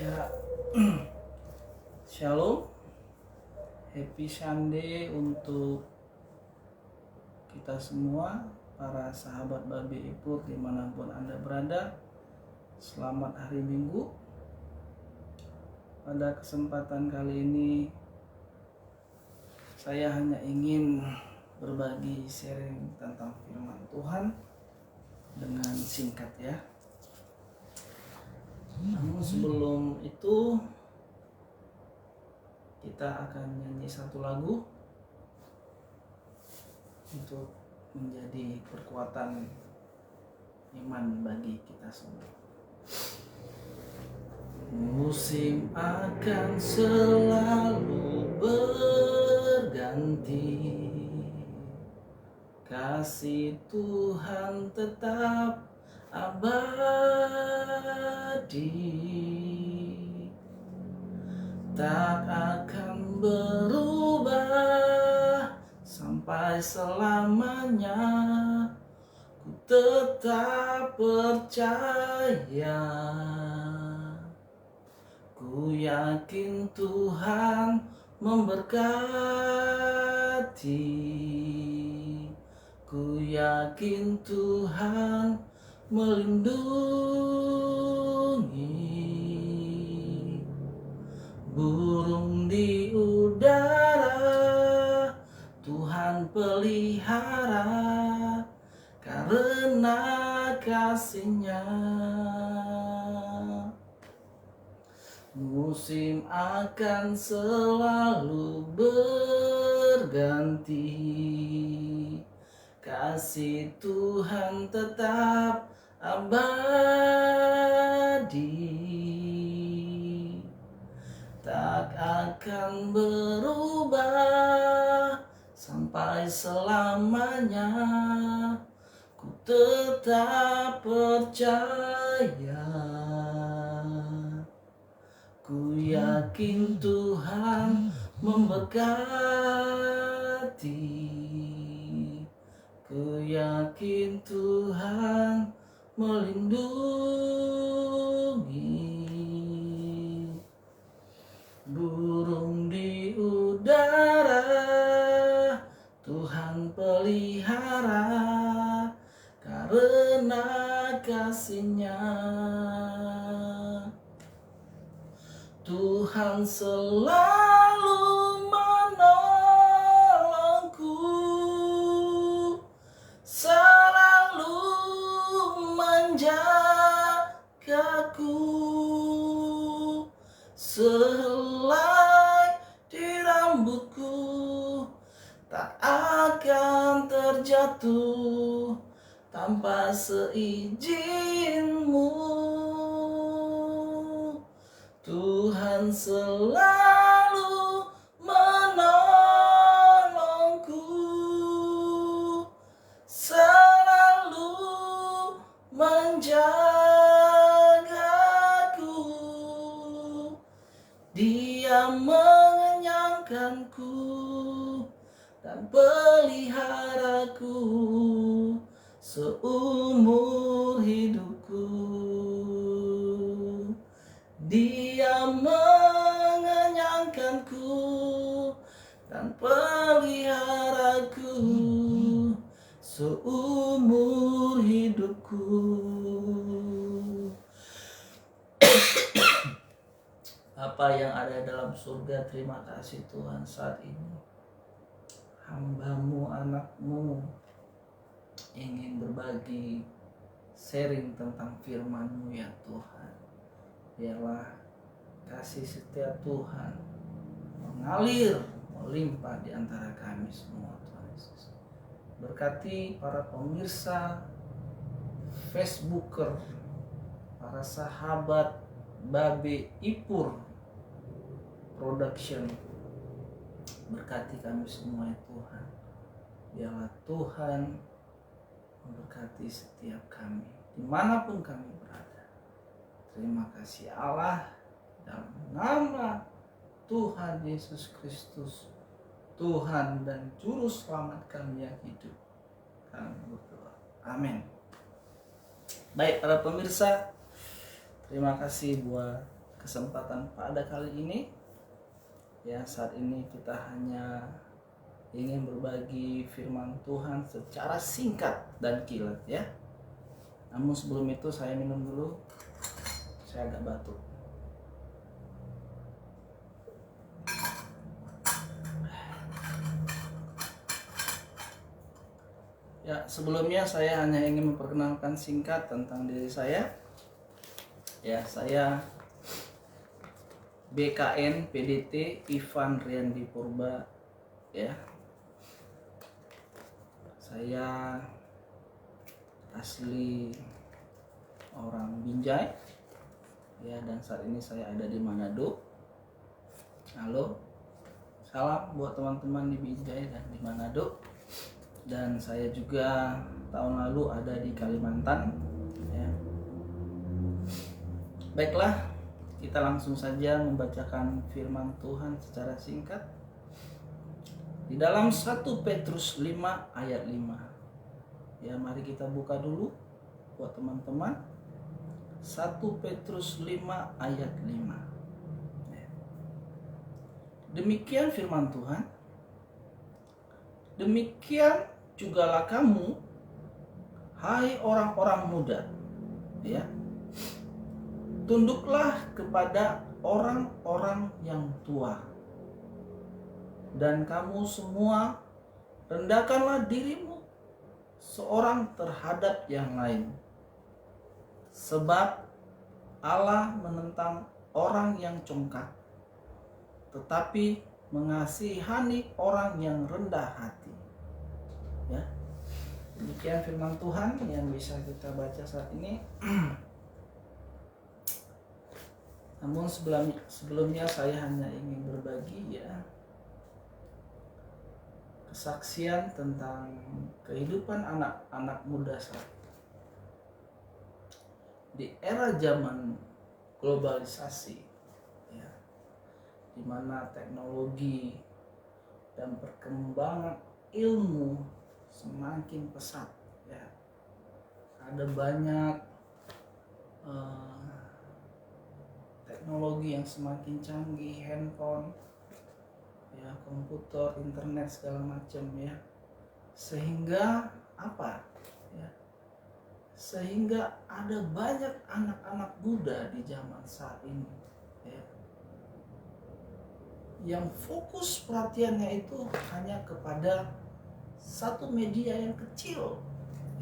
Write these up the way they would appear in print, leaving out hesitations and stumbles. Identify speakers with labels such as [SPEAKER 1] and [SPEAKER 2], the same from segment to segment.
[SPEAKER 1] Ya, Shalom, happy Sunday untuk kita semua, para sahabat Babi Ipur dimanapun Anda berada. Selamat hari Minggu. Pada kesempatan kali ini saya hanya ingin berbagi sharing tentang firman Tuhan dengan singkat ya. Namun sebelum itu kita akan nyanyi satu lagu untuk menjadi kekuatan iman bagi kita semua. Musim akan selalu berganti, kasih Tuhan tetap abadi, tak akan berubah sampai selamanya. Ku tetap percaya, ku yakin Tuhan memberkati, ku yakin Tuhan melindungi. Burung di udara Tuhan pelihara karena kasih-Nya. Musim akan selalu berganti, kasih Tuhan tetap abadi, tak akan berubah sampai selamanya. Ku tetap percaya, ku yakin Tuhan memberkati, ku yakin Tuhan melindungi. Burung di udara Tuhan pelihara karena kasih-Nya. Tuhan selalu menolongku, selalu menjagaku. Sehelai di rambutku tak akan terjatuh tanpa seizin-Mu. Tuhan selalu menolongku, selalu menjagaku. Dia mengenyangkanku dan peliharaku seumur hidupku. Dia mengenyangkanku dan peliharaku seumur hidupku. Bapa yang ada dalam surga, terima kasih Tuhan saat ini hamba-Mu, anak-Mu ingin berbagi sharing tentang firman-Mu ya Tuhan. Biarlah kasih setia Tuhan mengalir, melimpah di antara kami semua Tuhan Yesus. Berkati para pemirsa, Facebooker, para sahabat Babi Ipur Production. Berkati kami semua ya Tuhan. Biarlah Tuhan memberkati setiap kami dimanapun kami berada. Terima kasih Allah, dalam nama Tuhan Yesus Kristus, Tuhan dan Juru Selamat kami yang hidup, kami berdoa. Amin. Baik para pemirsa, terima kasih buat kesempatan pada kali ini. Ya, saat ini kita hanya ingin berbagi firman Tuhan secara singkat dan kilat ya. Namun sebelum itu saya minum dulu. Saya agak batuk. Ya, sebelumnya saya hanya ingin memperkenalkan singkat tentang diri saya. Ya, saya BKN PDT Ivan Riandi Purba ya. Saya asli orang Binjai ya, dan saat ini saya ada di Manado. Halo, salam buat teman-teman di Binjai dan di Manado. Dan saya juga tahun lalu ada di Kalimantan ya. Baiklah, kita langsung saja membacakan firman Tuhan secara singkat di dalam 1 Petrus 5 ayat 5. Ya, mari kita buka dulu buat teman-teman. 1 Petrus 5 ayat 5. Ya. Demikian firman Tuhan. Demikian jugalah kamu, hai orang-orang muda, ya. Tunduklah kepada orang-orang yang tua. Dan kamu semua rendahkanlah dirimu seorang terhadap yang lain. Sebab Allah menentang orang yang congkak, tetapi mengasihani orang yang rendah hati. Ya. Demikian firman Tuhan yang bisa kita baca saat ini. Namun sebelumnya saya hanya ingin berbagi ya kesaksian tentang kehidupan anak-anak muda saat ini. Di era zaman globalisasi ya, di mana teknologi dan perkembangan ilmu semakin pesat ya. Ada banyak teknologi yang semakin canggih, handphone ya, komputer, internet segala macam ya. Sehingga apa? Ya. Sehingga ada banyak anak-anak muda di zaman saat ini ya, yang fokus perhatiannya itu hanya kepada satu media yang kecil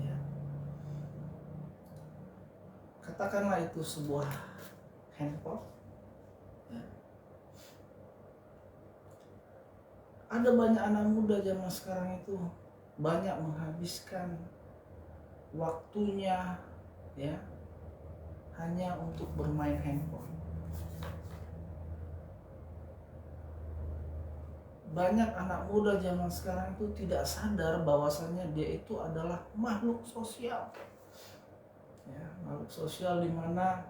[SPEAKER 1] ya. Katakanlah itu sebuah handphone ya. Ada banyak anak muda zaman sekarang itu banyak menghabiskan waktunya ya hanya untuk bermain handphone. Banyak anak muda zaman sekarang itu tidak sadar bahwasannya dia itu adalah makhluk sosial. Ya, makhluk sosial di mana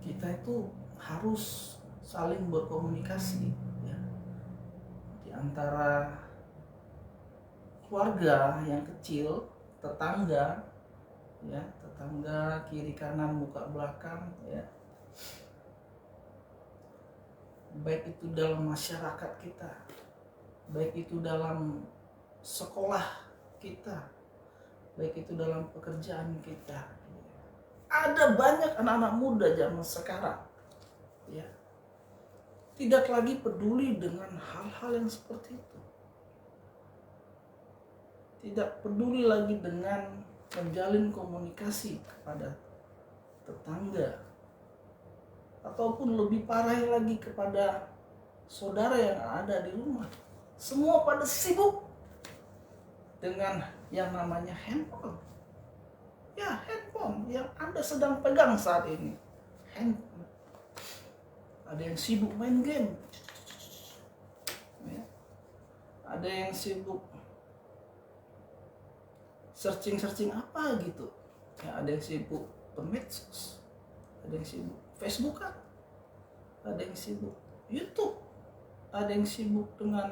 [SPEAKER 1] kita itu harus saling berkomunikasi ya, di antara keluarga yang kecil, tetangga ya, tetangga kiri kanan muka belakang ya. Baik itu dalam masyarakat kita, baik itu dalam sekolah kita, baik itu dalam pekerjaan kita. Ada banyak anak-anak muda zaman sekarang ya, tidak lagi peduli dengan hal-hal yang seperti itu. Tidak peduli lagi dengan menjalin komunikasi kepada tetangga, ataupun lebih parah lagi kepada saudara yang ada di rumah. Semua pada sibuk dengan yang namanya handphone. Ya, handphone yang Anda sedang pegang saat ini. Handphone. Ada yang sibuk main game. Ya. Ada yang sibuk searching apa gitu. Ya, ada yang sibuk bermedsos. Ada yang sibuk Facebookan, ada yang sibuk YouTube, ada yang sibuk dengan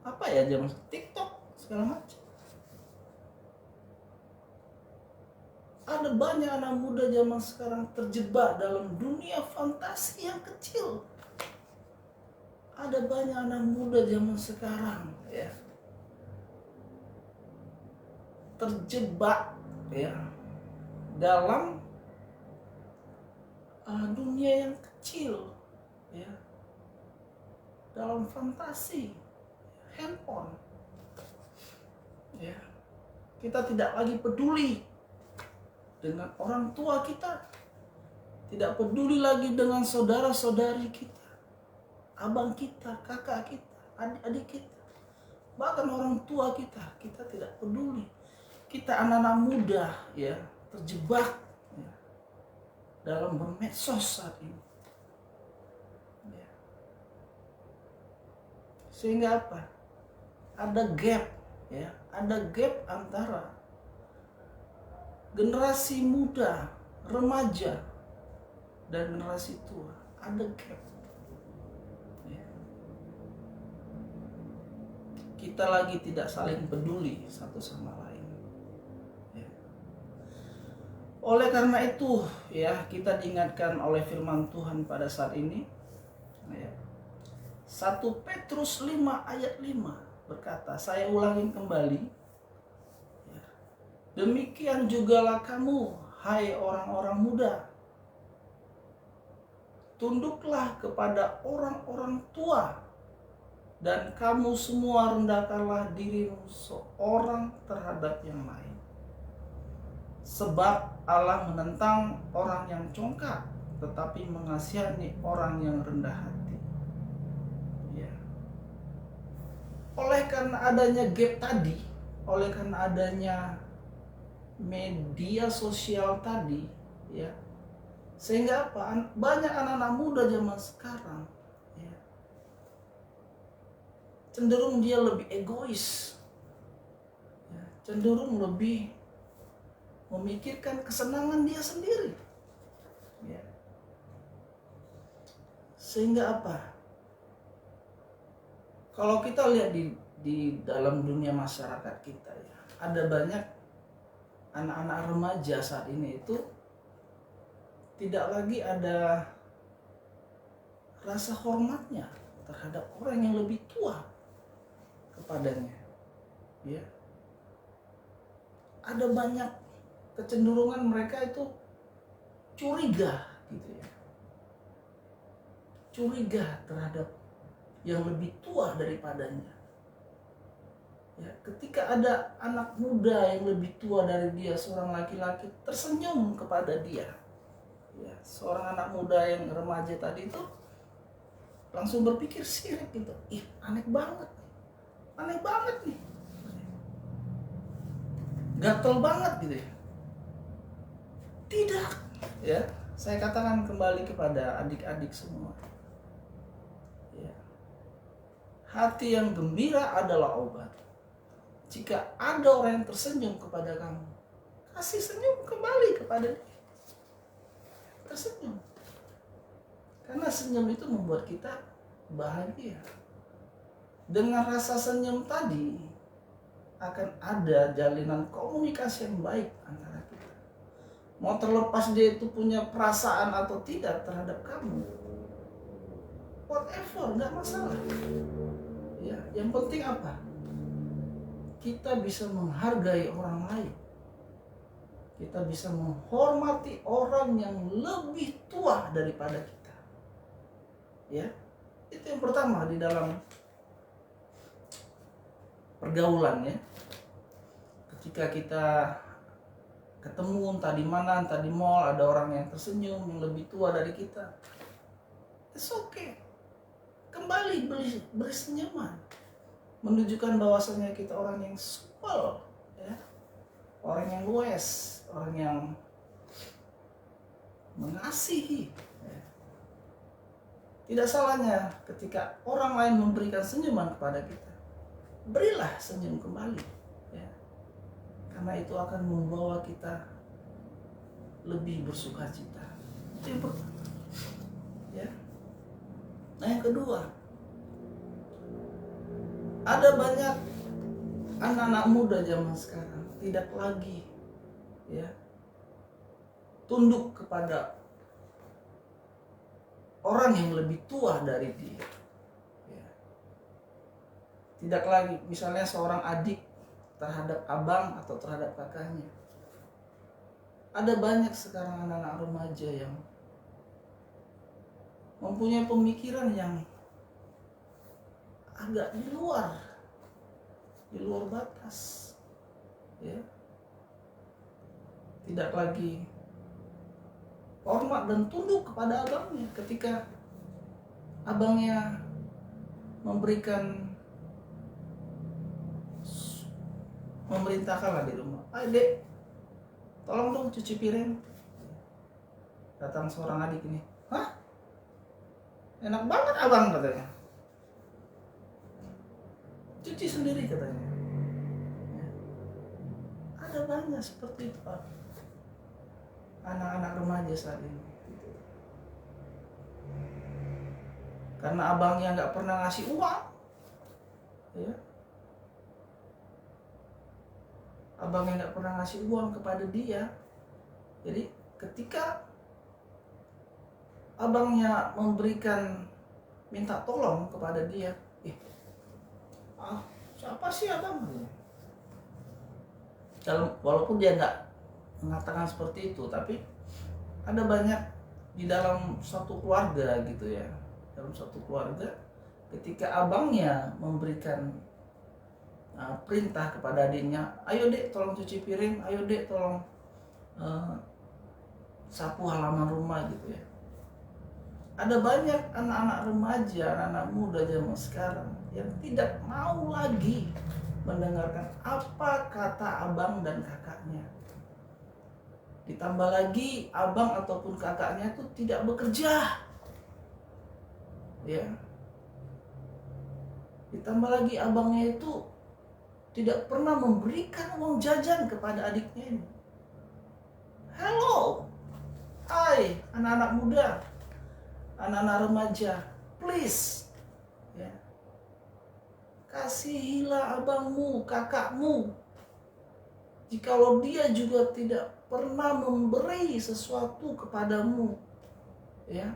[SPEAKER 1] apa ya, zaman TikTok segala macam. Ada banyak anak muda zaman sekarang terjebak dalam dunia fantasi yang kecil. Ada banyak anak muda zaman sekarang ya terjebak ya dalam dunia yang kecil ya, dalam fantasi handphone ya. Kita tidak lagi peduli dengan orang tua kita, tidak peduli lagi dengan saudara-saudari kita, abang kita, kakak kita, adik-adik kita, bahkan orang tua kita tidak peduli. Kita anak-anak muda ya terjebak ya, dalam bermedsos saat ini ya. Sehingga apa? Ada gap ya, ada gap antara generasi muda, remaja dan generasi tua. Ada gap ya. Kita lagi tidak saling peduli satu sama lain ya. Oleh karena itu ya, kita diingatkan oleh firman Tuhan pada saat ini ya. 1 Petrus 5 ayat 5 berkata, saya ulangin kembali ya, demikian jugalah kamu, hai orang-orang muda, tunduklah kepada orang-orang tua, dan kamu semua rendahkanlah dirimu seorang terhadap yang lain. Sebab Allah menentang orang yang congkak, tetapi mengasihani orang yang rendah hati. Ya. Oleh karena adanya gap tadi, oleh karena adanya media sosial tadi, ya, sehingga apa? Banyak anak-anak muda zaman sekarang, ya, cenderung dia lebih egois, ya, cenderung lebih memikirkan kesenangan dia sendiri, ya. Sehingga apa? Kalau kita lihat di dalam dunia masyarakat kita ya, ada banyak anak-anak remaja saat ini itu tidak lagi ada rasa hormatnya terhadap orang yang lebih tua kepadanya. Ya. Ada banyak kecenderungan mereka itu curiga gitu ya. Curiga terhadap yang lebih tua daripadanya. Ya, ketika ada anak muda yang lebih tua dari dia, seorang laki-laki tersenyum kepada dia, ya, seorang anak muda yang remaja tadi itu langsung berpikir sirik gitu, ih aneh banget nih, gatel banget gitu ya. Tidak, ya, saya katakan kembali kepada adik-adik semua. Hati yang gembira adalah obat. Jika ada orang yang tersenyum kepada kamu, kasih senyum kembali kepada dia. Tersenyum. Karena senyum itu membuat kita bahagia. Dengan rasa senyum tadi akan ada jalinan komunikasi yang baik antara kita. Mau terlepas dia itu punya perasaan atau tidak terhadap kamu, whatever, nggak masalah. Ya, yang penting apa? Kita bisa menghargai orang lain. Kita bisa menghormati orang yang lebih tua daripada kita. Ya, itu yang pertama di dalam pergaulan ya. Ketika kita ketemu entah di mana, entah di mall, ada orang yang tersenyum yang lebih tua dari kita, it's okay. Kembali beri senyuman, menunjukkan bahwasanya kita orang yang supel, ya, orang yang luas, orang yang mengasihi. Ya. Tidak salahnya ketika orang lain memberikan senyuman kepada kita, berilah senyum kembali, ya. Karena itu akan membawa kita lebih bersukacita. Itu yang pertama, ya. Nah, yang kedua, ada banyak anak-anak muda zaman sekarang tidak lagi ya tunduk kepada orang yang lebih tua dari dia. Ya. Tidak lagi misalnya seorang adik terhadap abang atau terhadap kakaknya. Ada banyak sekarang anak-anak remaja yang mempunyai pemikiran yang agak di luar batas, ya. Tidak lagi hormat dan tunduk kepada abangnya ketika abangnya memerintahkanlah di rumah, "Ayo dek, tolong dong cuci piring." Datang seorang adik ini, "Hah? Enak banget abang," katanya. "Cuci sendiri," katanya. Ya. Ada banyak seperti itu, Pak. Anak-anak remaja saat ini. Karena abangnya nggak pernah ngasih uang, ya. Abangnya nggak pernah ngasih uang kepada dia. Jadi ketika abangnya minta tolong kepada dia, siapa sih abang? Walaupun dia nggak mengatakan seperti itu, tapi ada banyak di dalam satu keluarga gitu ya. Dalam satu keluarga, ketika abangnya memberikan perintah kepada adiknya, "Ayo dek, tolong cuci piring, ayo dek, tolong sapu halaman rumah," gitu ya. Ada banyak anak-anak remaja, anak-anak muda zaman sekarang yang tidak mau lagi mendengarkan apa kata abang dan kakaknya. Ditambah lagi abang ataupun kakaknya itu tidak bekerja, ya. Ditambah lagi abangnya itu tidak pernah memberikan uang jajan kepada adiknya ini. Hello, hai anak-anak muda, anak-anak remaja, please, ya, kasihilah abangmu, kakakmu. Jikalau dia juga tidak pernah memberi sesuatu kepadamu, ya,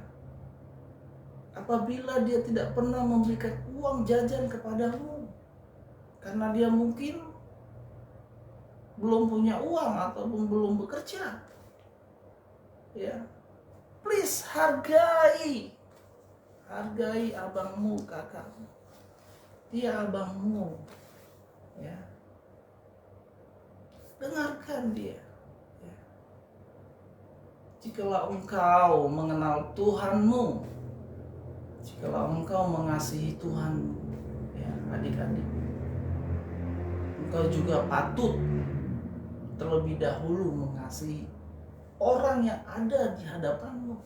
[SPEAKER 1] apabila dia tidak pernah memberikan uang jajan kepadamu, karena dia mungkin belum punya uang ataupun belum bekerja, ya, please hargai abangmu, kakakmu. Dia abangmu, ya. Dengarkan dia. Ya. Jikalau engkau mengenal Tuhanmu, jikalau engkau mengasihi Tuhanmu, ya adik-adik, engkau juga patut terlebih dahulu mengasihi orang yang ada di hadapanmu,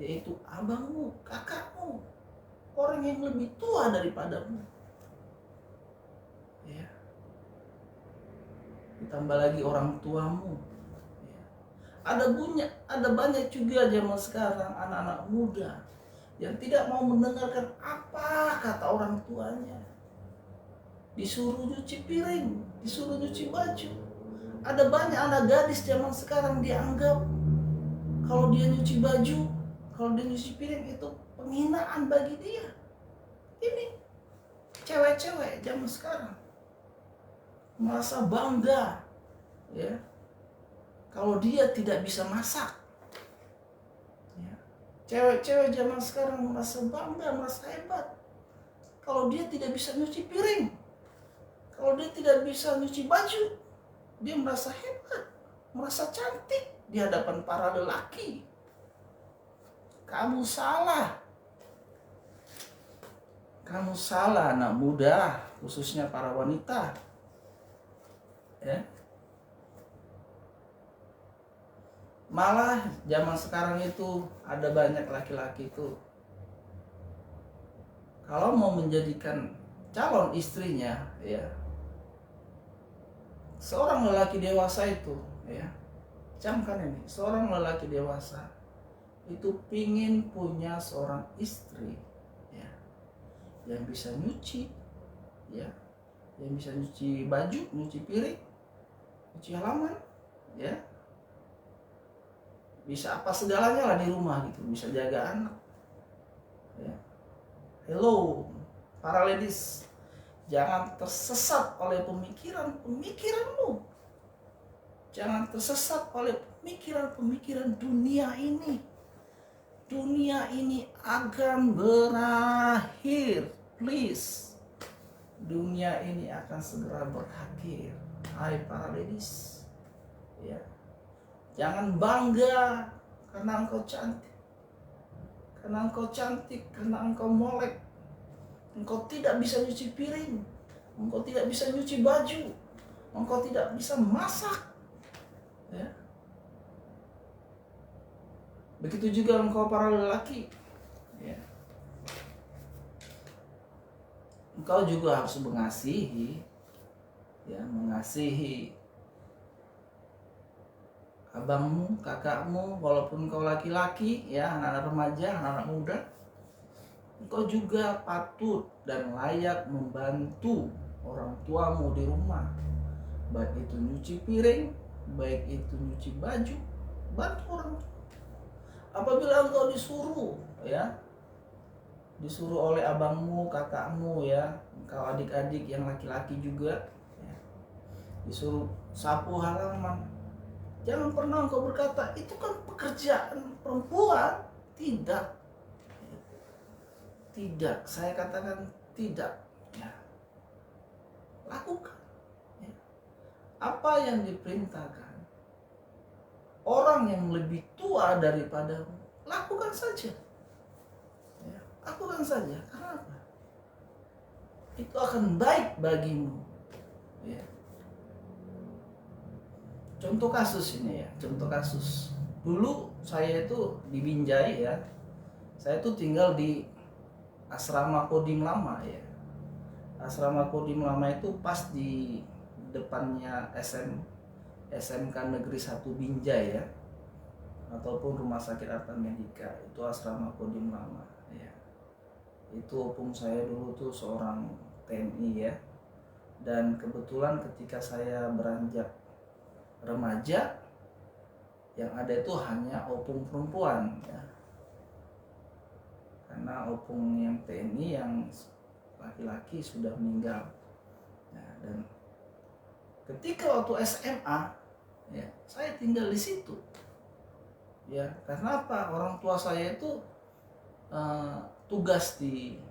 [SPEAKER 1] yaitu abangmu, kakakmu, orang yang lebih tua daripadamu, ya. Ditambah lagi orang tuamu, ya. Ada banyak juga zaman sekarang anak-anak muda yang tidak mau mendengarkan apa kata orang tuanya. Disuruh nyuci piring, disuruh nyuci baju. Ada banyak anak gadis zaman sekarang dianggap kalau dia nyuci baju, kalau dia nyuci piring itu penghinaan bagi dia. Ini cewek-cewek zaman sekarang merasa bangga, ya, kalau dia tidak bisa masak, ya. Cewek-cewek zaman sekarang merasa bangga, merasa hebat kalau dia tidak bisa nyuci piring, kalau dia tidak bisa nyuci baju. Dia merasa hebat, merasa cantik di hadapan para lelaki. Kamu salah, anak muda, khususnya para wanita, ya. Malah zaman sekarang itu ada banyak laki-laki itu kalau mau menjadikan calon istrinya, ya, seorang lelaki dewasa itu, ya, camkan ini, seorang lelaki dewasa itu pingin punya seorang istri, ya, yang bisa nyuci, ya, yang bisa nyuci baju, nyuci piring, cuci halaman, ya. bisa apa segalanya lah di rumah gitu, bisa jaga anak ya. Hello para ladies, jangan tersesat oleh pemikiranmu, jangan tersesat oleh pemikiran dunia ini. Dunia ini akan berakhir, please. Dunia ini akan segera berakhir. Hai para ladies, ya, jangan bangga karena engkau cantik, karena engkau molek. Engkau tidak bisa nyuci piring, engkau tidak bisa nyuci baju, engkau tidak bisa masak, ya. Begitu juga engkau para lelaki, ya. Engkau juga harus mengasihi, ya, mengasihi abangmu, kakakmu, walaupun engkau laki-laki, ya, anak-anak remaja, anak-anak muda. Engkau juga patut dan layak membantu orang tuamu di rumah, baik itu nyuci piring, baik itu nyuci baju, bantu orang tua. Apabila engkau disuruh, ya, disuruh oleh abangmu, kakakmu, ya, engkau adik-adik yang laki-laki juga, ya, disuruh sapu halaman, jangan pernah engkau berkata itu kan pekerjaan perempuan. Tidak, saya katakan tidak, ya. Lakukan, ya, apa yang diperintahkan orang yang lebih tua daripadamu, lakukan saja, ya, lakukan saja. Karena apa? Itu akan baik bagimu, ya. Contoh kasus ini, ya, contoh kasus. Dulu saya itu di Binjai, ya, saya itu tinggal di asrama Kodim lama, ya. Asrama Kodim lama itu pas di depannya SMK Negeri 1 Binjai, ya, ataupun Rumah Sakit Arta Medika. Itu asrama Kodim lama, ya. Itu opung saya dulu tuh seorang TNI, ya. Dan kebetulan ketika saya beranjak remaja, yang ada itu hanya opung perempuan, ya. Karena opung yang TNI yang laki-laki sudah meninggal. Nah, dan ketika waktu SMA, ya, saya tinggal di situ, ya. Karena apa? Orang tua saya itu tugas di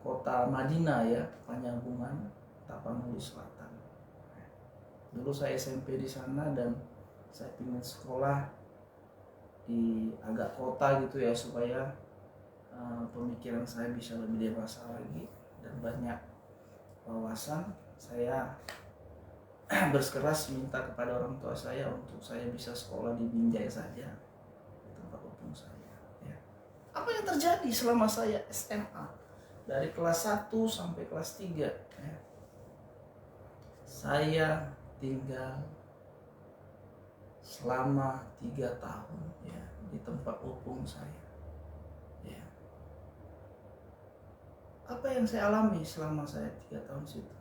[SPEAKER 1] kota Madinah, ya, Penyambungan Tapanuli Selatan. Dulu saya SMP di sana dan saya ingin sekolah di agak kota gitu, ya, supaya pemikiran saya bisa lebih dewasa lagi dan banyak wawasan. Saya bersikeras minta kepada orang tua saya untuk saya bisa sekolah di Binjai saja, tempat opung saya, ya. Apa yang terjadi selama saya SMA dari kelas 1 sampai kelas 3, ya? Saya tinggal selama 3 tahun, ya, di tempat opung saya, ya. Apa yang saya alami selama saya 3 tahun situ?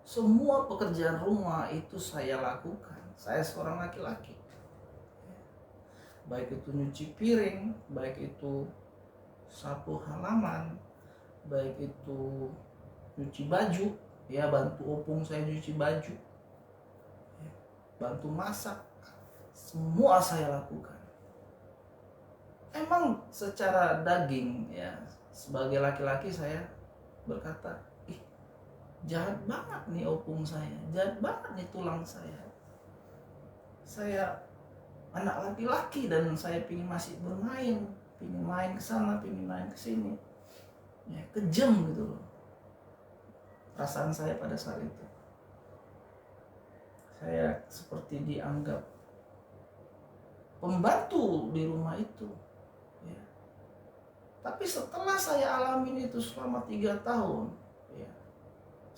[SPEAKER 1] Semua pekerjaan rumah itu saya lakukan. Saya seorang laki-laki, ya. Baik itu nyuci piring, baik itu sapu halaman, baik itu nyuci baju, ya, bantu opung saya nyuci baju, ya, bantu masak, semua saya lakukan. Emang secara daging, ya, sebagai laki-laki saya berkata, ih, jahat banget nih opung saya, jahat banget nih tulang saya. Saya anak laki-laki dan saya masih bermain, pingin main ke sana, pingin main ke sini, ya, kejam gitu loh perasaan saya pada saat itu. Saya seperti dianggap pembantu di rumah itu, ya. Tapi setelah saya alamin itu selama 3 tahun, ya,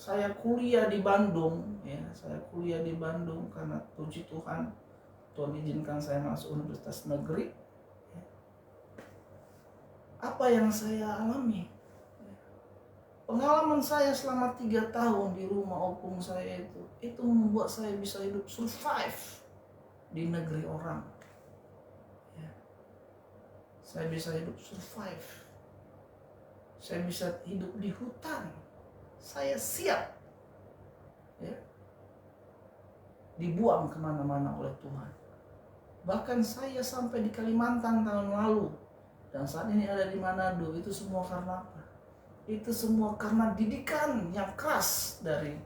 [SPEAKER 1] saya kuliah di Bandung, ya, saya kuliah di Bandung karena puji Tuhan, Tuhan izinkan saya masuk universitas negeri, ya. Apa yang saya alami? Pengalaman saya selama 3 tahun di rumah opung saya itu membuat saya bisa hidup survive di negeri orang. saya bisa hidup survive, saya bisa hidup di hutan, saya siap ya dibuang kemana-mana oleh Tuhan. Bahkan saya sampai di Kalimantan tahun lalu, dan saat ini ada di Manado. Itu semua karena apa? Itu semua karena didikan yang keras dari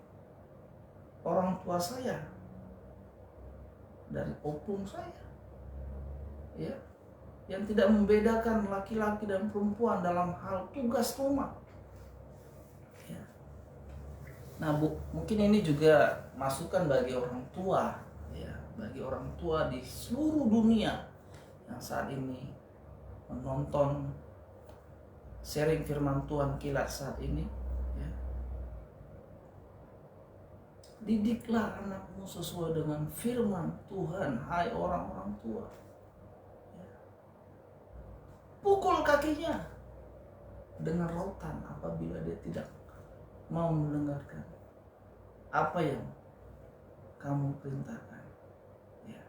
[SPEAKER 1] orang tua saya, dari opung saya, ya, yang tidak membedakan laki-laki dan perempuan dalam hal tugas rumah. Ya. Nah, mungkin ini juga masukan bagi orang tua, ya, bagi orang tua di seluruh dunia yang saat ini menonton sharing firman Tuhan Kilat saat ini, ya. Didiklah anakmu sesuai dengan firman Tuhan, hai orang-orang tua. Ya. Pukul kakinya dengan rotan apabila dia tidak mau mendengarkan apa yang kamu perintahkan. Ya.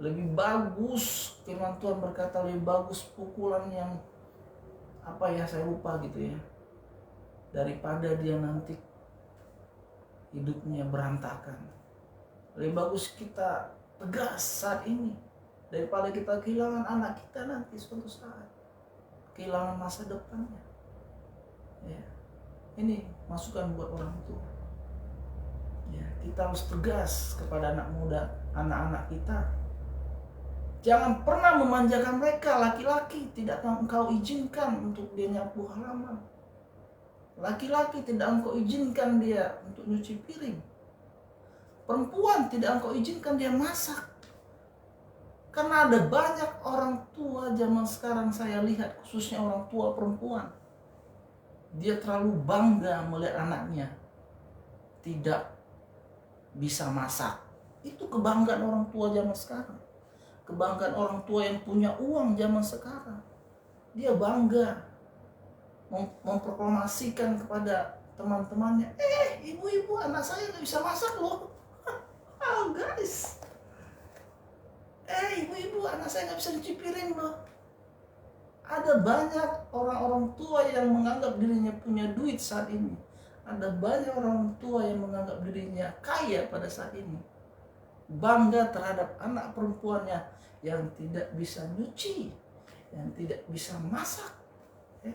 [SPEAKER 1] Lebih bagus, firman Tuhan berkata, lebih bagus pukulan yang saya lupa gitu ya, daripada dia nanti hidupnya berantakan. Lebih bagus kita tegas saat ini daripada kita kehilangan anak kita nanti suatu saat, kehilangan masa depannya. Ya. Ini masukan buat orang tua. Ya, kita harus tegas kepada anak muda, anak-anak kita. Jangan pernah memanjakan mereka. Laki-laki tidak engkau izinkan untuk dia nyapu halaman. Laki-laki tidak engkau izinkan dia untuk nyuci piring. Perempuan tidak engkau izinkan dia masak. Karena ada banyak orang tua zaman sekarang, saya lihat khususnya orang tua perempuan, dia terlalu bangga melihat anaknya tidak bisa masak. Itu kebanggaan orang tua zaman sekarang. Kebanggaan orang tua yang punya uang zaman sekarang. Dia bangga memproklamasikan kepada teman-temannya, ibu-ibu, anak saya gak bisa masak loh. Oh guys, ibu-ibu, anak saya gak bisa cuci piring loh. Ada banyak orang-orang tua yang menganggap dirinya punya duit saat ini. Ada banyak orang tua yang menganggap dirinya kaya pada saat ini. Bangga terhadap anak perempuannya yang tidak bisa nyuci, yang tidak bisa masak. Ya.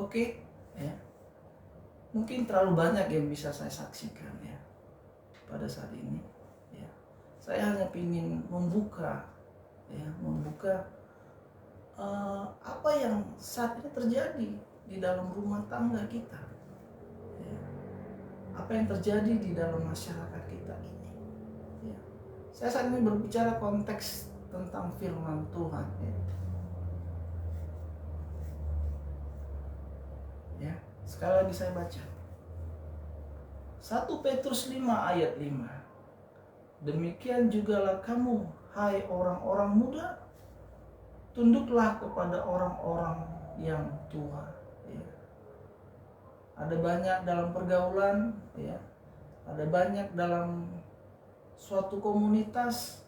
[SPEAKER 1] Oke, ya. Mungkin terlalu banyak yang bisa saya saksikan ya pada saat ini. Ya. Saya hanya ingin membuka apa yang saat ini terjadi di dalam rumah tangga kita. Ya. Apa yang terjadi di dalam masyarakat kita ini. Ya. Saya saat ini berbicara konteks tentang firman Tuhan. Ya. Sekali lagi saya baca 1 Petrus 5 ayat 5. Demikian jugalah kamu, hai orang-orang muda, tunduklah kepada orang-orang yang tua. Ya. Ada banyak dalam pergaulan, ya. Ada banyak dalam suatu komunitas,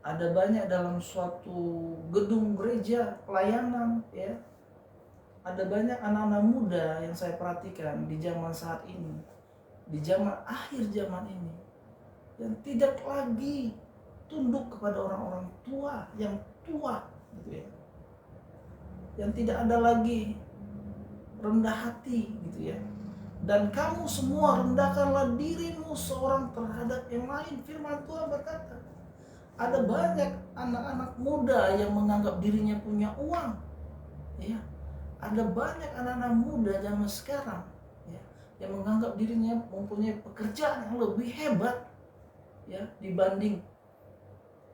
[SPEAKER 1] ada banyak dalam suatu gedung gereja pelayanan, ya. Ada banyak anak-anak muda yang saya perhatikan di zaman saat ini, di zaman akhir zaman ini, yang tidak lagi tunduk kepada orang-orang tua yang tua, gitu ya. Yang tidak ada lagi rendah hati, gitu ya. Dan kamu semua rendahkanlah dirimu seorang terhadap yang lain. Firman Tuhan berkata, ada banyak anak-anak muda yang menganggap dirinya punya uang, ya. Ada banyak anak-anak muda zaman sekarang, ya, yang menganggap dirinya mempunyai pekerjaan yang lebih hebat, ya, dibanding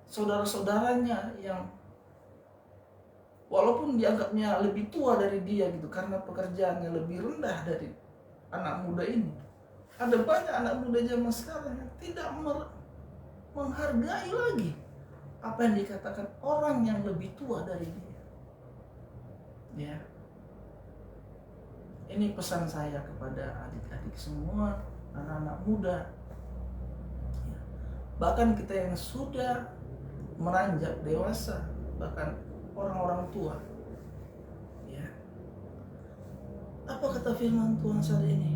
[SPEAKER 1] saudara-saudaranya yang walaupun dianggapnya lebih tua dari dia gitu, karena pekerjaannya lebih rendah dari anak muda ini. Ada banyak anak muda zaman sekarang yang tidak menghargai lagi apa yang dikatakan orang yang lebih tua dari dia. Ya. Ini pesan saya kepada adik-adik semua, anak-anak muda. Ya. Bahkan kita yang sudah meranjak dewasa, bahkan orang-orang tua. Ya. Apa kata firman Tuhan saat ini?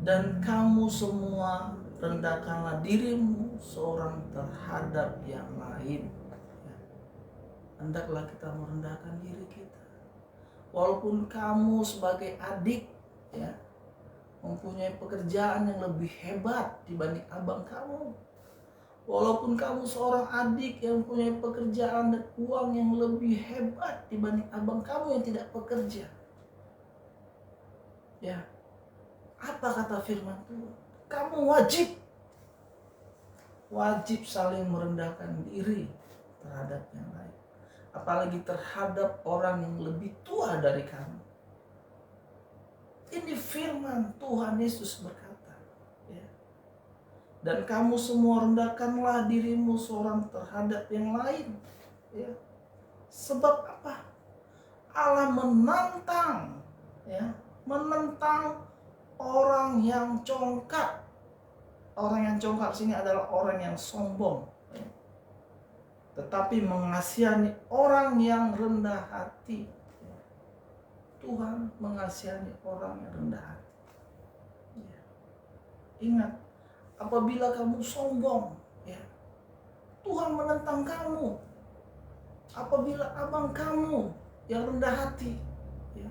[SPEAKER 1] Dan kamu semua rendahkanlah dirimu seorang terhadap yang lain. Ya. Hendaklah kita merendahkan diri kita. Walaupun kamu sebagai adik, ya, mempunyai pekerjaan yang lebih hebat dibanding abang kamu. Walaupun kamu seorang adik yang punya pekerjaan dan uang yang lebih hebat dibanding abang kamu yang tidak bekerja. Ya. Apa kata firman Tuhan? Kamu wajib saling merendahkan diri terhadap yang lain. Apalagi terhadap orang yang lebih tua dari kamu. Ini firman Tuhan Yesus berkata. Ya. Dan kamu semua rendahkanlah dirimu seorang terhadap yang lain. Ya. Sebab apa? Allah menentang, ya, menentang orang yang congkak. Orang yang congkak sini adalah orang yang sombong, ya. Tetapi mengasihani orang yang rendah hati. Ya. Tuhan mengasihani orang yang rendah hati. Ya. Ingat, apabila kamu sombong, ya, Tuhan menentang kamu. Apabila abang kamu yang rendah hati, ya,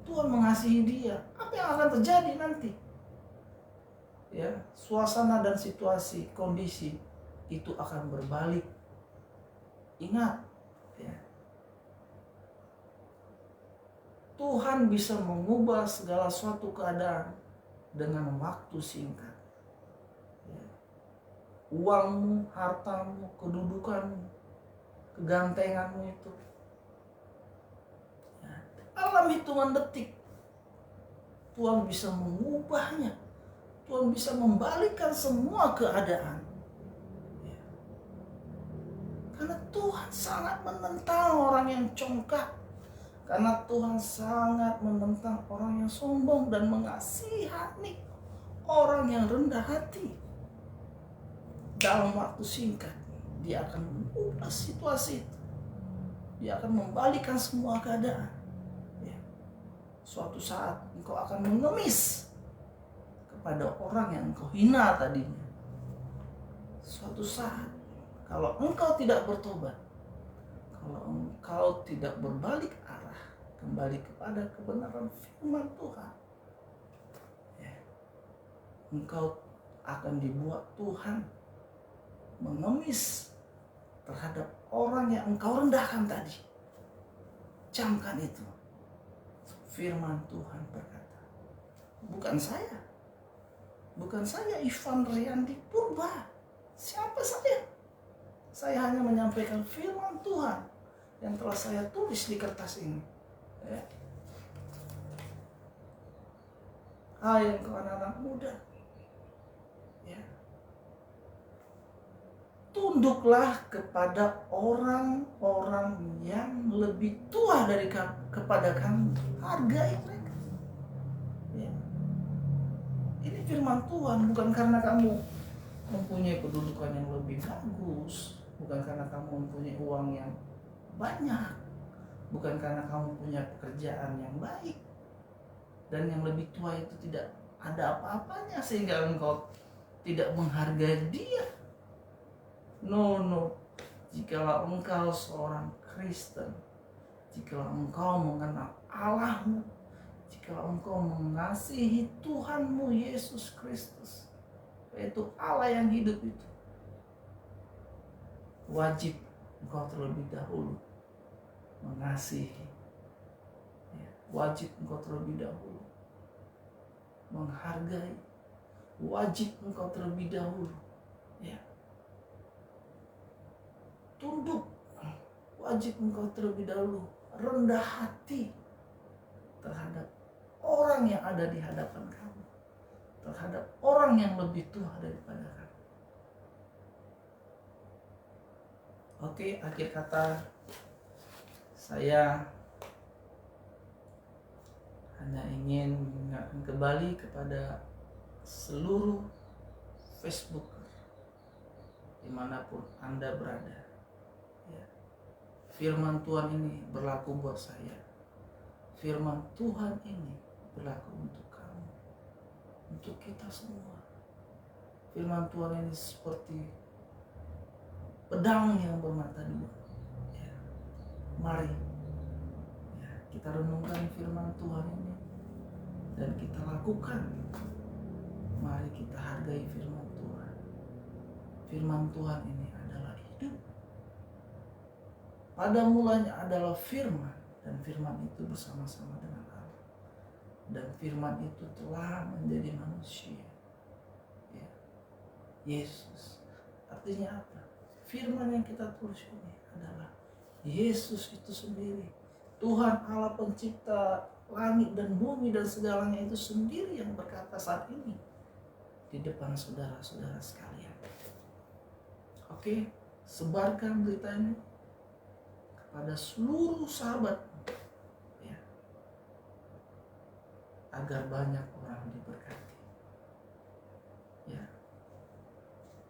[SPEAKER 1] Tuhan mengasihi dia. Apa yang akan terjadi nanti? Ya, suasana dan situasi, kondisi itu akan berbalik. Ingat, ya, Tuhan bisa mengubah segala suatu keadaan dengan waktu singkat. Ya. Uangmu, hartamu, kedudukanmu, kegantenganmu itu, ya, dalam hitungan detik Tuhan bisa mengubahnya. Tuhan bisa membalikkan semua keadaan. Ya. Karena Tuhan sangat menentang orang yang congkak. Karena Tuhan sangat menentang orang yang sombong dan mengasihani orang yang rendah hati. Dalam waktu singkat, dia akan mengubah situasi itu. Dia akan membalikkan semua keadaan. Ya. Suatu saat engkau akan mengemis pada orang yang engkau hina tadinya. Suatu saat, kalau engkau tidak bertobat, kalau engkau tidak berbalik arah kembali kepada kebenaran firman Tuhan, ya, engkau akan dibuat Tuhan mengemis terhadap orang yang engkau rendahkan tadi. Camkan itu. Firman Tuhan berkata, bukan saya Ivan Riyandi Purba. Siapa saya? Saya hanya menyampaikan firman Tuhan yang telah saya tulis di kertas ini. Ya. Hai engkau anak-anak muda, ya, tunduklah kepada orang-orang yang lebih tua dari kepada kamu. Hargai mereka. Ya. Ini firman Tuhan, bukan karena kamu mempunyai kedudukan yang lebih bagus, bukan karena kamu mempunyai uang yang banyak, bukan karena kamu punya pekerjaan yang baik dan yang lebih tua itu tidak ada apa-apanya sehingga engkau tidak menghargai dia. No. Jikalau engkau seorang Kristen, jikalau engkau mengenal Allahmu, jikalau engkau mengasihi Tuhanmu Yesus Kristus, yaitu Allah yang hidup itu, wajib engkau terlebih dahulu mengasihi. Ya, wajib engkau terlebih dahulu menghargai. Wajib engkau terlebih dahulu, ya, tunduk. Wajib engkau terlebih dahulu rendah hati terhadap orang yang ada di hadapan kamu, terhadap orang yang lebih tua daripada kamu. Oke, akhir kata saya hanya ingin mengingatkan kembali kepada seluruh Facebook dimanapun Anda berada. Ya. Firman Tuhan ini berlaku buat saya. Firman Tuhan ini berlaku untuk kamu, untuk kita semua. Firman Tuhan ini seperti pedang yang bermata dua. Ya. Mari ya, kita renungkan firman Tuhan ini dan kita lakukan. Mari kita hargai firman Tuhan. Firman Tuhan ini adalah hidup. Pada mulanya adalah firman, dan firman itu bersama-sama dengan Allah. Dan firman itu telah menjadi manusia. Ya. Yesus. Artinya apa? Firman yang kita tulis ini adalah Yesus itu sendiri. Tuhan Allah pencipta langit dan bumi dan segalanya itu sendiri yang berkata saat ini di depan saudara-saudara sekalian. Oke, sebarkan berita ini kepada seluruh sahabat ya, agar banyak orang diberkati. Ya.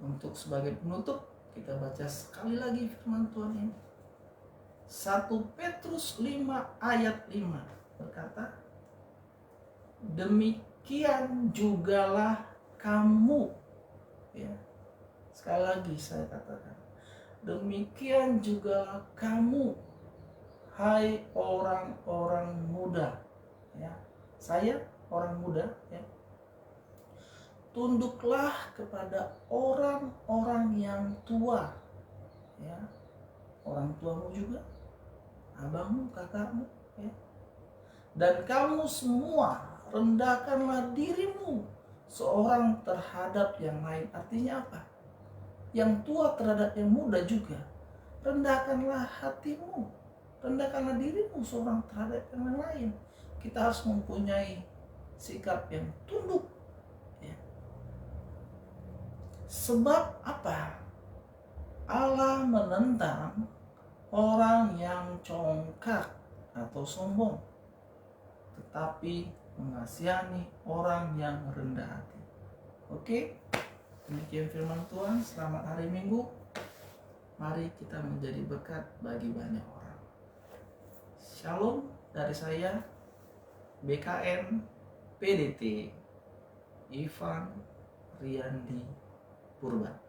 [SPEAKER 1] Untuk sebagai penutup, kita baca sekali lagi firman Tuhan ini. 1 Petrus 5 ayat 5 berkata, demikian jugalah kamu. Ya. Sekali lagi saya katakan, demikian juga kamu, hai orang-orang muda. Ya. Saya orang muda, ya. Tunduklah kepada orang-orang yang tua. Ya. Orang tuamu juga, abangmu, kakakmu, ya. Dan kamu semua rendahkanlah dirimu seorang terhadap yang lain. Artinya apa? Yang tua terhadap yang muda juga. Rendahkanlah hatimu, rendahkanlah dirimu seorang terhadap yang lain. Kita harus mempunyai sikap yang tunduk. Ya. Sebab apa? Allah menentang orang yang congkak atau sombong, tetapi mengasihani orang yang rendah hati. Oke? Demikian firman Tuhan. Selamat hari Minggu. Mari kita menjadi berkat bagi banyak orang. Shalom dari saya, BKN PDT Ivan Riyandi Purban.